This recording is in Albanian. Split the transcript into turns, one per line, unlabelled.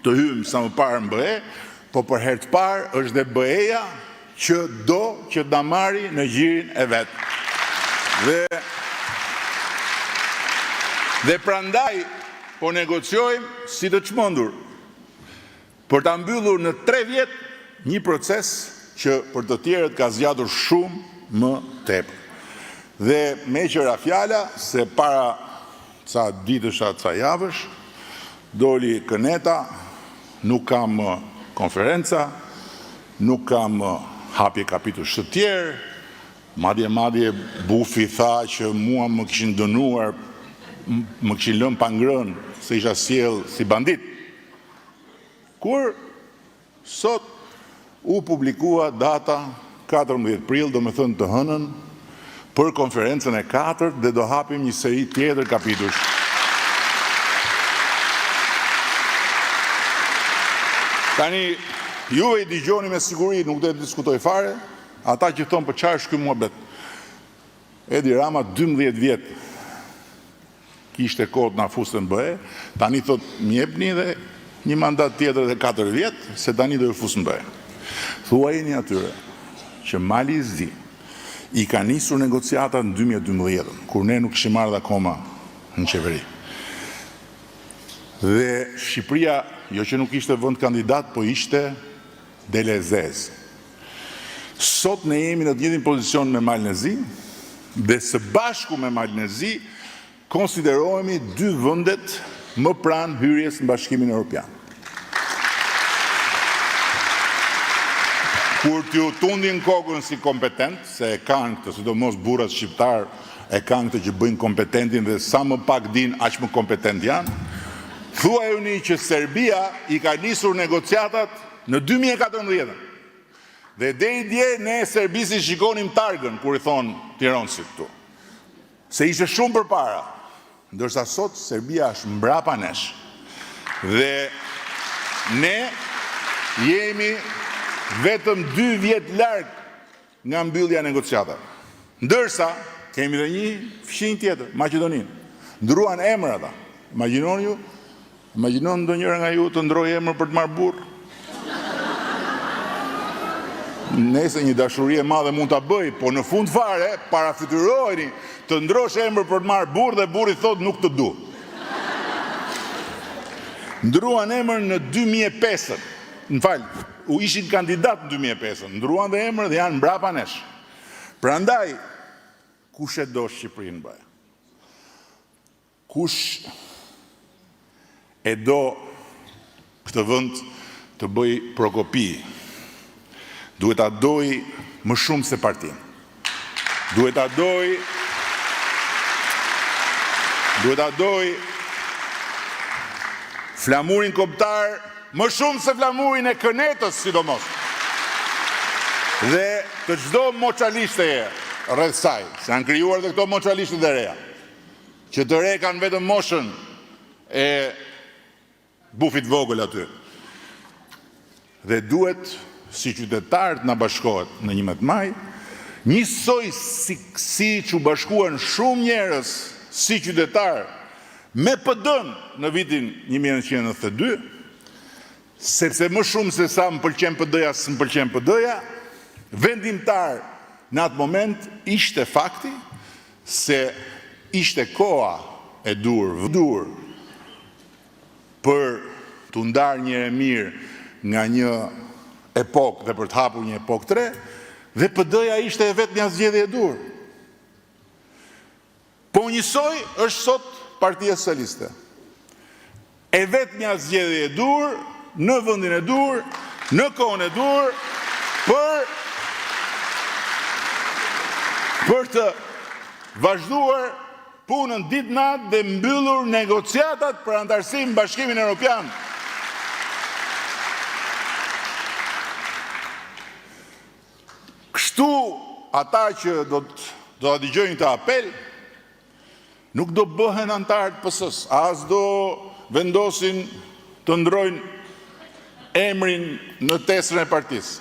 të hymë sa më parë në BE, po për herë të parë është dhe BE-ja që do që të na marri në gjirin e vetë. Dhe prandaj po negociojmë si të çmendur për ta mbyllur në 3 vjet një proces që për të tjerët ka zgjatur shumë më tepër. Dhe me qëra fjala se para ca ditësh atë ca javësh doli këneta, nuk kam konferenca, nuk kam hapje kapitush të tjerë, madje Bufi tha që mua më kishin dënuar, më kishin lënë pa ngrënë se isha sjell si bandit. Kur sot u publikua data 14 prill, do me thënë të hënën, për konferencën e 4 dhe do hapim një seri tjetër kapitush. Tani, juve i dëgjoni me siguri, nuk do të diskutoj fare, ata që thonë për çfarë është ky muhabet. Edi Rama 12 vjet kishte kohë na fuste në BE, tani thot më jepni dhe një mandat tjetër dhe 4 vjet, se tani do ju fus në BE. Thuajini atyre që Mali i Zi i ka nisur negociatat në 2012, kur ne nuk kishim ardhur akoma në qeveri. Dhe Shqipëria, jo që nuk ishte vend kandidat, po ishte delezez. Sot ne jemi në të njëjtin pozicion me Malin e Zi, dhe së bashku me Malin e Zi konsiderohemi 2 vendet më pranë hyrjes në Bashkimin Evropian. Kur t'ju tundin kokën si kompetent, se e kanë këtë, sidomos burrat shqiptar e kanë këtë që bëjnë kompetentin dhe sa më pak din, aq më kompetent janë, thuajuni që Serbia i ka nisur negociatat në 2014. Dhe deri dje ne serbisi shikonim targën kur i thon tironësit këtu. Se ishte shumë përpara. Ndërsa sot Serbia është mbrapa nesh. Dhe ne jemi vetëm 2 vjet larg nga mbyllja e negociatave. Ndërsa kemi dhe një fshinjë tjetër, Maqedoninë. Ndruan emër ata. Imagjinon ndonjëra nga ju të ndrojë emër për të marrë burr. Nëse një dashuri e madhe mund ta bëj, po në fund fare parafytyroheni të ndrosh emër për të marrë burr dhe burri thot nuk të du. Ndruan emër në 2005. U ishin kandidat në 2005. Ndruan dhe emër dhe janë mbrapa nesh. Prandaj kush e do Shqipërinë bëj? Kush e do këtë vend të bëj prokopi? Duhet ta doj më shumë se partinë. Duhet ta doj flamurin kombëtar më shumë se flamurin e kënetës, sidomos. Dhe të çdo moçalishte rreth saj, se janë krijuar dhe këto moçalishte të reja, që të re kanë vetëm moshën e Bufit vogël aty. Dhe duhet si qytetarët na bashkohet në 11 maj, njësoj si që bashkuan shumë njerëz si qytetarë me PD-n në vitin 1992, sepse më shumë se sa më pëlqen PD-ja, s'më pëlqen PD-ja, vendimtar në atë moment ishte fakti se ishte koha e dur për të ndarë një e mirë nga një epokë dhe për të hapur një epokë të re, dhe PD-ja ishte vetë një zgjedhje e dur. Po njësoj është sot Partia Socialiste. E vetë një zgjedhje e dur, në vendin e dur, në kohën e dur, për të vazhduar punën ditë natë dhe mbyllur negociatat për antarësim në Bashkimin Evropian. Kështu ata që do të dëgjojnë këtë apel, nuk do bëhen antarë të PS-s, as do vendosin të ndrojnë emrin në testrën e partisë.